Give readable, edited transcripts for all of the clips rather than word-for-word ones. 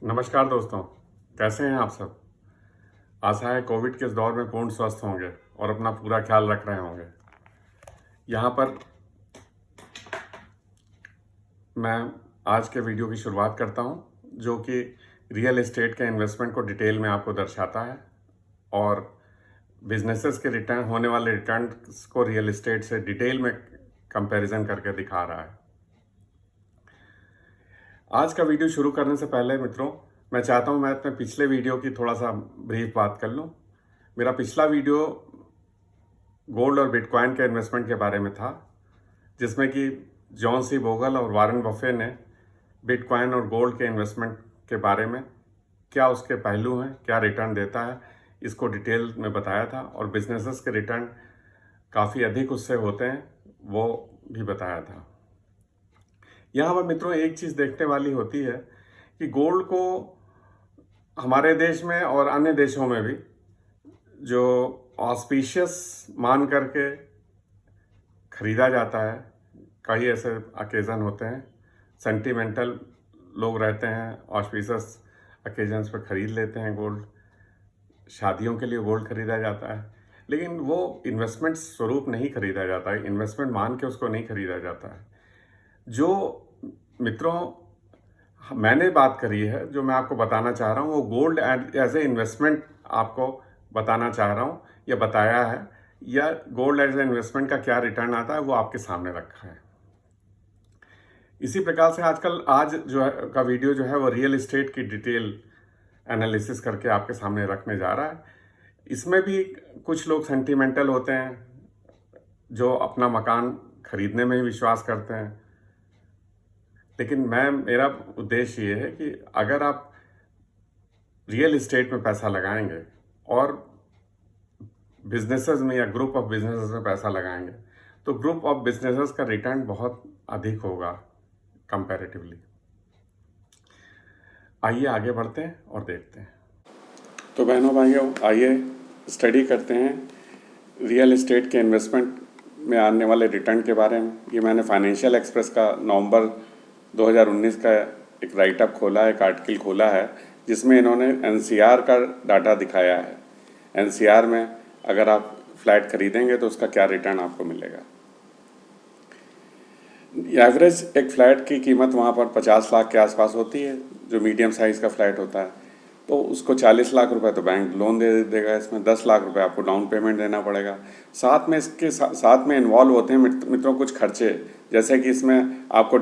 नमस्कार दोस्तों, कैसे हैं आप सब। आशा है कोविड के इस दौर में पूर्ण स्वस्थ होंगे और अपना पूरा ख्याल रख रहे होंगे। यहाँ पर मैं आज के वीडियो की शुरुआत करता हूँ, जो कि रियल एस्टेट के इन्वेस्टमेंट को डिटेल में आपको दर्शाता है और बिजनेसेस के रिटर्न होने वाले रिटर्न्स को रियल एस्टेट से डिटेल में कंपैरिजन करके दिखा रहा है। आज का वीडियो शुरू करने से पहले मित्रों, मैं चाहता हूं मैं अपने पिछले वीडियो की थोड़ा सा ब्रीफ बात कर लूं। मेरा पिछला वीडियो गोल्ड और बिटकॉइन के इन्वेस्टमेंट के बारे में था, जिसमें कि जॉन सी बोगल और वारेन बफे ने बिटकॉइन और गोल्ड के इन्वेस्टमेंट के बारे में क्या उसके पहलू हैं, क्या रिटर्न देता है, इसको डिटेल में बताया था और बिजनेसेस के रिटर्न काफ़ी अधिक उससे होते हैं वो भी बताया था। यहाँ पर मित्रों एक चीज़ देखने वाली होती है कि गोल्ड को हमारे देश में और अन्य देशों में भी जो ऑस्पिशियस मान करके खरीदा जाता है, कई ऐसे ओकेज़न होते हैं, सेंटिमेंटल लोग रहते हैं, ऑस्पिशियस ओकेजन्स पर खरीद लेते हैं गोल्ड, शादियों के लिए गोल्ड खरीदा जाता है, लेकिन वो इन्वेस्टमेंट स्वरूप नहीं खरीदा जाता है, इन्वेस्टमेंट मान के उसको नहीं खरीदा जाता है। जो मित्रों मैंने बात करी है, जो मैं आपको बताना चाह रहा हूँ, वो गोल्ड एज ए इन्वेस्टमेंट आपको बताना चाह रहा हूँ या बताया है, या गोल्ड एज ए इन्वेस्टमेंट का क्या रिटर्न आता है वो आपके सामने रखा है। इसी प्रकार से आज जो है का वीडियो जो है वो रियल एस्टेट की डिटेल एनालिसिस करके आपके सामने रखने जा रहा है। इसमें भी कुछ लोग सेंटिमेंटल होते हैं, जो अपना मकान खरीदने में ही विश्वास करते हैं, लेकिन मेरा उद्देश्य ये है कि अगर आप रियल एस्टेट में पैसा लगाएंगे और बिजनेसेस में या ग्रुप ऑफ बिजनेसेस में पैसा लगाएंगे तो ग्रुप ऑफ बिजनेसेस का रिटर्न बहुत अधिक होगा कंपैरेटिवली। आइए आगे बढ़ते हैं और देखते हैं। तो बहनों भाइयों, आइए स्टडी करते हैं रियल एस्टेट के इन्वेस्टमेंट में आने वाले रिटर्न के बारे में। ये मैंने फाइनेंशियल एक्सप्रेस का नवंबर 2019 का एक राइटअप खोला है, एक आर्टिकल खोला है, जिसमें इन्होंने एनसीआर का डाटा दिखाया है। एनसीआर में अगर आप फ्लैट खरीदेंगे तो उसका क्या रिटर्न आपको मिलेगा। एवरेज एक फ्लैट की कीमत वहाँ पर 50 लाख के आसपास होती है, जो मीडियम साइज़ का फ्लैट होता है। तो उसको 40 लाख रुपए तो बैंक लोन दे देगा, इसमें 10 लाख रुपए आपको डाउन पेमेंट देना पड़ेगा। साथ में इसके साथ में इन्वॉल्व होते हैं मित्रों कुछ खर्चे, जैसे कि इसमें आपको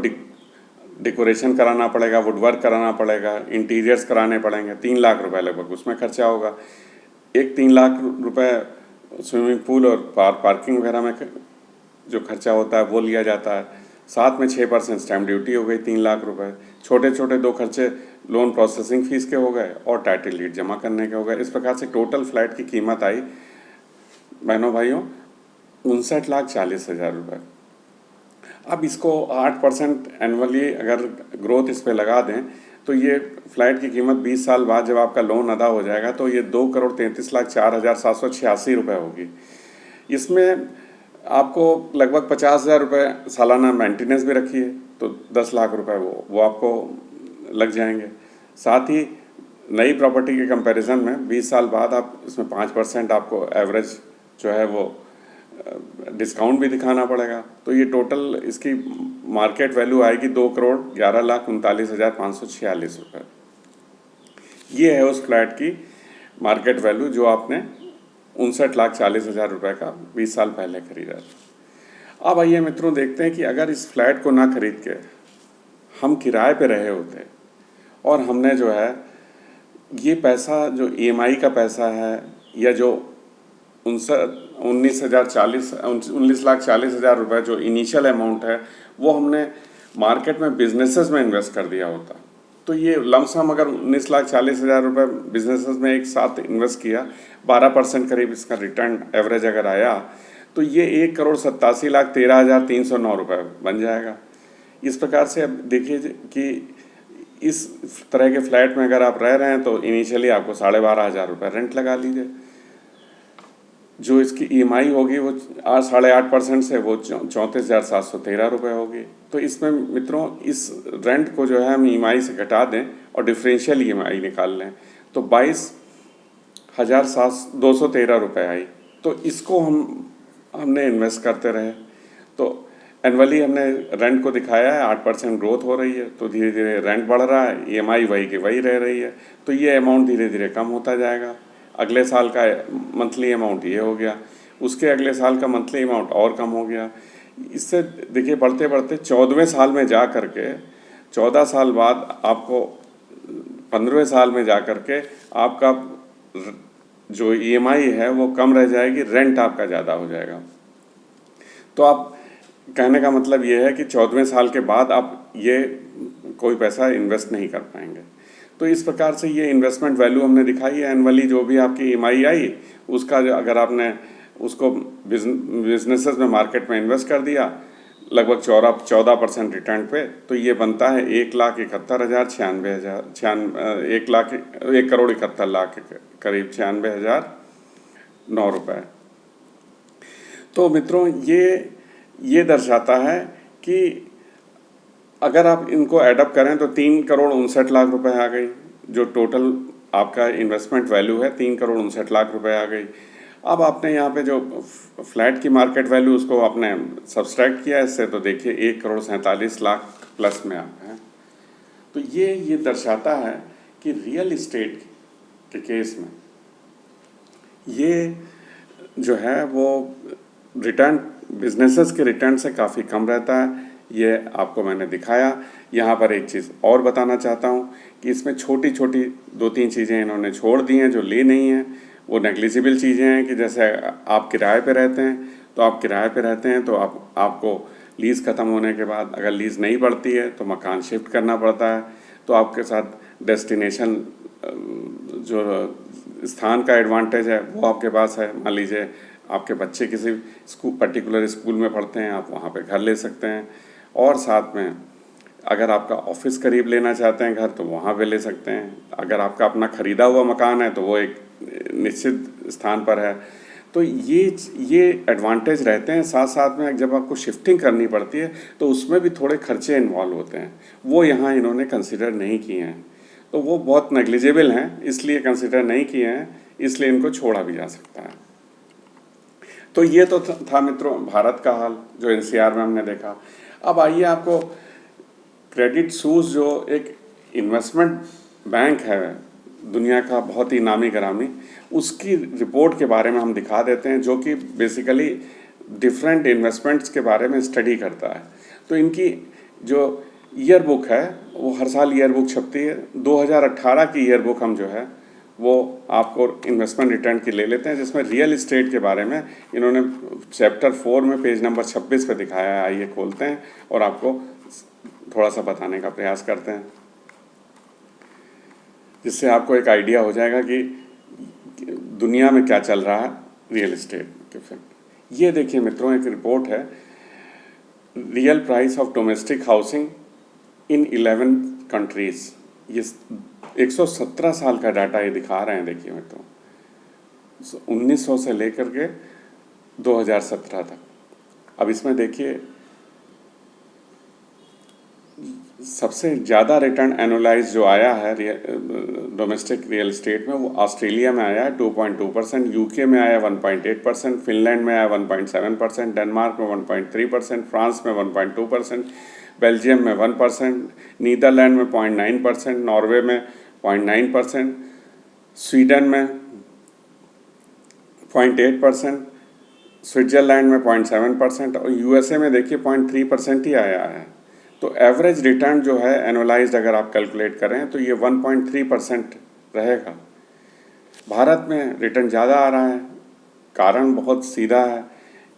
डेकोरेशन कराना पड़ेगा, वुडवर्क कराना पड़ेगा, इंटीरियर्स कराने पड़ेंगे, 3 लाख रुपए लगभग उसमें खर्चा होगा। 3 लाख रुपए स्विमिंग पूल और पार्किंग वगैरह में जो खर्चा होता है वो लिया जाता है। साथ में 6% स्टैम्प ड्यूटी हो गई, 3 लाख रुपए। छोटे छोटे 2 खर्चे लोन प्रोसेसिंग फीस के हो गए और टाइटल डीड जमा करने के हो गए। इस प्रकार से टोटल फ्लैट की कीमत आई बहनों भाइयों 59,40,000 रुपये। अब इसको 8% एनुअली अगर ग्रोथ इस पर लगा दें तो ये फ्लैट की कीमत 20 साल बाद जब आपका लोन अदा हो जाएगा तो ये 2,33,04,786 रुपये होगी। इसमें आपको लगभग 50,000 रुपये सालाना मेंटेनेंस भी रखिए तो 10 लाख रुपए वो आपको लग जाएंगे। साथ ही नई प्रॉपर्टी के कंपैरिजन में 20 साल बाद आप इसमें 5% आपको एवरेज जो है वो डिस्काउंट भी दिखाना पड़ेगा। तो ये टोटल इसकी मार्केट वैल्यू आएगी 2,11,39,546 रुपये। ये है उस फ्लैट की मार्केट वैल्यू जो आपने 59,40,000 रुपये का 20 साल पहले खरीदा था। अब आइए मित्रों देखते हैं कि अगर इस फ्लैट को ना खरीद के हम किराए पे रहे होते और हमने जो है ये पैसा जो ईएमआई का पैसा है या जो 19,40,000 रुपये जो इनिशियल अमाउंट है वो हमने मार्केट में बिजनेसेस में इन्वेस्ट कर दिया होता, तो ये लमसम अगर 19,40,000 रुपये बिजनेसेस में एक साथ इन्वेस्ट किया, 12% करीब इसका रिटर्न एवरेज अगर आया तो ये 1,87,13,309 रुपये बन जाएगा। इस प्रकार से अब देखिए कि इस तरह के फ्लैट में अगर आप रह रहे हैं तो इनिशियली आपको 12,500 रुपये रेंट लगा लीजिए। जो इसकी ईएमआई होगी वो 8.5% से वो 34,713 रुपये होगी। तो इसमें मित्रों इस रेंट को जो है हम ईएमआई से घटा दें और डिफरेंशियल ईएमआई निकाल लें तो 22,213 रुपये आई। तो इसको हमने इन्वेस्ट करते रहे। तो एनुअली हमने रेंट को दिखाया है 8% ग्रोथ हो रही है, तो धीरे धीरे रेंट बढ़ रहा है, ईएमआई वही की वही रह रही है, तो ये अमाउंट धीरे धीरे कम होता जाएगा। अगले साल का मंथली अमाउंट ये हो गया, उसके अगले साल का मंथली अमाउंट और कम हो गया। इससे देखिए बढ़ते बढ़ते 14वें साल में जा कर के 14 साल बाद आपको 15वें साल में जा कर के आपका जो ईएमआई है वो कम रह जाएगी, रेंट आपका ज़्यादा हो जाएगा। तो आप कहने का मतलब ये है कि 14वें साल के बाद आप ये कोई पैसा इन्वेस्ट नहीं कर पाएंगे। तो इस प्रकार से ये इन्वेस्टमेंट वैल्यू हमने दिखाई है। एनुअली जो भी आपकी ईएमआई आई उसका जो अगर आपने उसको बिजनेसेस में मार्केट में इन्वेस्ट कर दिया लगभग 14% रिटर्न पे, तो ये बनता है 1,71,096 के करीब 96,009 रुपये। तो मित्रों ये दर्शाता है कि अगर आप इनको एडअप करें तो 3,59,00,000 रुपये आ गई। जो टोटल आपका इन्वेस्टमेंट वैल्यू है 3,59,00,000 रुपये आ गई। अब आपने यहाँ पे जो फ्लैट की मार्केट वैल्यू उसको आपने सब्सट्रैक्ट किया इससे, तो देखिए 1,47,00,000 प्लस में आप हैं। तो ये दर्शाता है कि रियल इस्टेट के केस में ये जो है वो रिटर्न बिजनेसेस के रिटर्न से काफ़ी कम रहता है। ये आपको मैंने दिखाया। यहाँ पर एक चीज़ और बताना चाहता हूँ कि इसमें छोटी छोटी 2-3 चीज़ें इन्होंने छोड़ दी हैं जो ली नहीं हैं। वो नेग्लिजिबल चीज़ें हैं कि जैसे आप किराए पे रहते हैं, तो आप किराए पे रहते हैं तो आपको लीज़ ख़त्म होने के बाद अगर लीज़ नहीं बढ़ती है तो मकान शिफ्ट करना पड़ता है। तो आपके साथ डेस्टिनेशन जो स्थान का एडवांटेज है वो आपके पास है। मान लीजिए आपके बच्चे किसी पर्टिकुलर स्कूल में पढ़ते हैं, आप वहाँ पे घर ले सकते हैं। और साथ में अगर आपका ऑफिस करीब लेना चाहते हैं घर तो वहाँ पे ले सकते हैं। अगर आपका अपना ख़रीदा हुआ मकान है तो वो एक निश्चित स्थान पर है। तो ये एडवांटेज रहते हैं। साथ साथ में जब आपको शिफ्टिंग करनी पड़ती है तो उसमें भी थोड़े खर्चे इन्वॉल्व होते हैं, वो यहाँ इन्होंने कंसिडर नहीं किए हैं। तो वो बहुत नेग्लिजिबल हैं, इसलिए कंसिडर नहीं किए हैं, इसलिए इनको छोड़ा भी जा सकता है। तो ये तो था मित्रों भारत का हाल जो एनसीआर में हमने देखा। अब आइए आपको क्रेडिट सूस जो एक इन्वेस्टमेंट बैंक है दुनिया का बहुत ही नामी गिरामी, उसकी रिपोर्ट के बारे में हम दिखा देते हैं, जो कि बेसिकली डिफरेंट इन्वेस्टमेंट्स के बारे में स्टडी करता है। तो इनकी जो ईयर बुक है वो हर साल ईयर बुक छपती है। 2018 की ईयर बुक हम जो है वो आपको इन्वेस्टमेंट रिटर्न की ले लेते हैं, जिसमें रियल इस्टेट के बारे में इन्होंने चैप्टर 4 में पेज नंबर 26 पे दिखाया है। आइए खोलते हैं और आपको थोड़ा सा बताने का प्रयास करते हैं, जिससे आपको एक आइडिया हो जाएगा कि दुनिया में क्या चल रहा है रियल इस्टेट के फील्ड। ये देखिए मित्रों एक रिपोर्ट है, real price of domestic housing in 11 countries. ये 117 साल का डाटा ये दिखा रहे हैं। देखिए मित्रों 1900 से लेकर के 2017 तक। अब इसमें देखिए सबसे ज़्यादा रिटर्न एनुअलाइज जो आया है डोमेस्टिक रियल इस्टेट में वो ऑस्ट्रेलिया में आया है 2.2%, यूके में आया 1.8%, फिनलैंड में आया 1.7%, डेनमार्क में 1.3%, फ्रांस में 1.2%, बेल्जियम में 1%, नीदरलैंड में 0.9%, नॉर्वे में 0.9%, स्वीडन में 0.8%, स्विट्ज़रलैंड में 0.7% और यूएसए में देखिए 0.3% ही आया है। तो एवरेज रिटर्न जो है एनुअलाइज्ड अगर आप कैलकुलेट करें तो ये 1.3% रहेगा। भारत में रिटर्न ज़्यादा आ रहा है। कारण बहुत सीधा है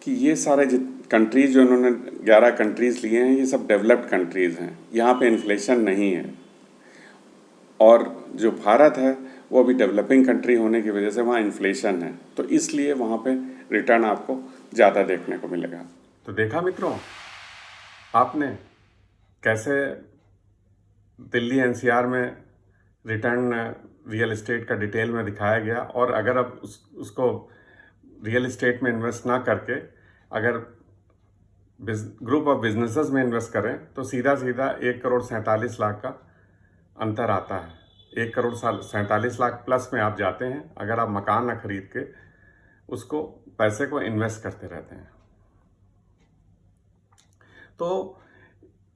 कि ये सारे कंट्रीज़ जो इन्होंने 11 कंट्रीज़ लिए हैं ये सब डेवलप्ड कंट्रीज़ हैं, यहाँ पे इन्फ्लेशन नहीं है। और जो भारत है वो अभी डेवलपिंग कंट्री होने की वजह से वहाँ इन्फ्लेशन है, तो इसलिए वहाँ पे रिटर्न आपको ज़्यादा देखने को मिलेगा। तो देखा मित्रों आपने कैसे दिल्ली एनसीआर में रिटर्न रियल एस्टेट का डिटेल में दिखाया गया। और अगर आप उसको रियल इस्टेट में इन्वेस्ट ना करके अगर ग्रुप ऑफ बिजनेसेस में इन्वेस्ट करें तो सीधा सीधा 1,47,00,000 का अंतर आता है। 1,47,00,000 प्लस में आप जाते हैं अगर आप मकान ना खरीद के उसको पैसे को इन्वेस्ट करते रहते हैं। तो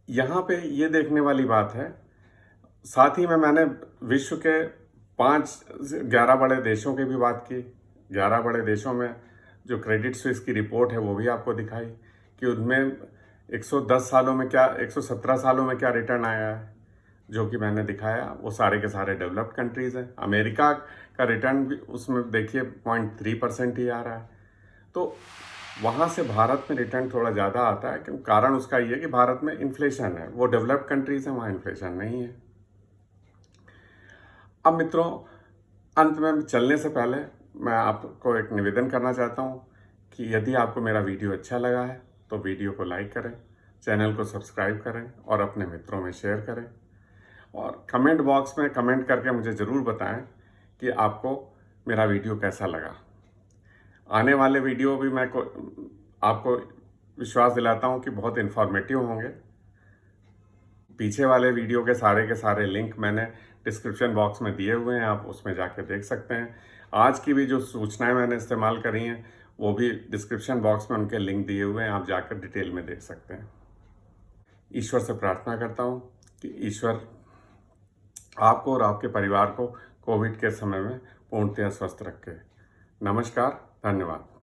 यहाँ पे ये देखने वाली बात है। साथ ही में मैंने विश्व के 11 बड़े देशों की भी बात की। 11 बड़े देशों में जो क्रेडिट स्विस की रिपोर्ट है वो भी आपको दिखाई कि उनमें 117 सालों में क्या रिटर्न आया है। जो कि मैंने दिखाया वो सारे के सारे डेवलप्ड कंट्रीज़ हैं। अमेरिका का रिटर्न भी उसमें देखिए 0.3% ही आ रहा है। तो वहाँ से भारत में रिटर्न थोड़ा ज़्यादा आता है, क्योंकि कारण उसका ये है कि भारत में इन्फ्लेशन है। वो डेवलप्ड कंट्रीज़ हैं, वहाँ इन्फ्लेशन नहीं है। अब मित्रों, अंत में चलने से पहले मैं आपको एक निवेदन करना चाहता हूँ कि यदि आपको मेरा वीडियो अच्छा लगा है तो वीडियो को लाइक करें, चैनल को सब्सक्राइब करें और अपने मित्रों में शेयर करें। और कमेंट बॉक्स में कमेंट करके मुझे ज़रूर बताएं कि आपको मेरा वीडियो कैसा लगा। आने वाले वीडियो भी मैं आपको विश्वास दिलाता हूं कि बहुत इन्फॉर्मेटिव होंगे। पीछे वाले वीडियो के सारे लिंक मैंने डिस्क्रिप्शन बॉक्स में दिए हुए हैं, आप उसमें जाके देख सकते हैं। आज की भी जो सूचनाएं मैंने इस्तेमाल करी हैं वो भी डिस्क्रिप्शन बॉक्स में उनके लिंक दिए हुए हैं, आप जाकर डिटेल में देख सकते हैं। ईश्वर से प्रार्थना करता हूँ कि ईश्वर आपको और आपके परिवार को कोविड के समय में पूर्णतः स्वस्थ रखे। नमस्कार, धन्यवाद।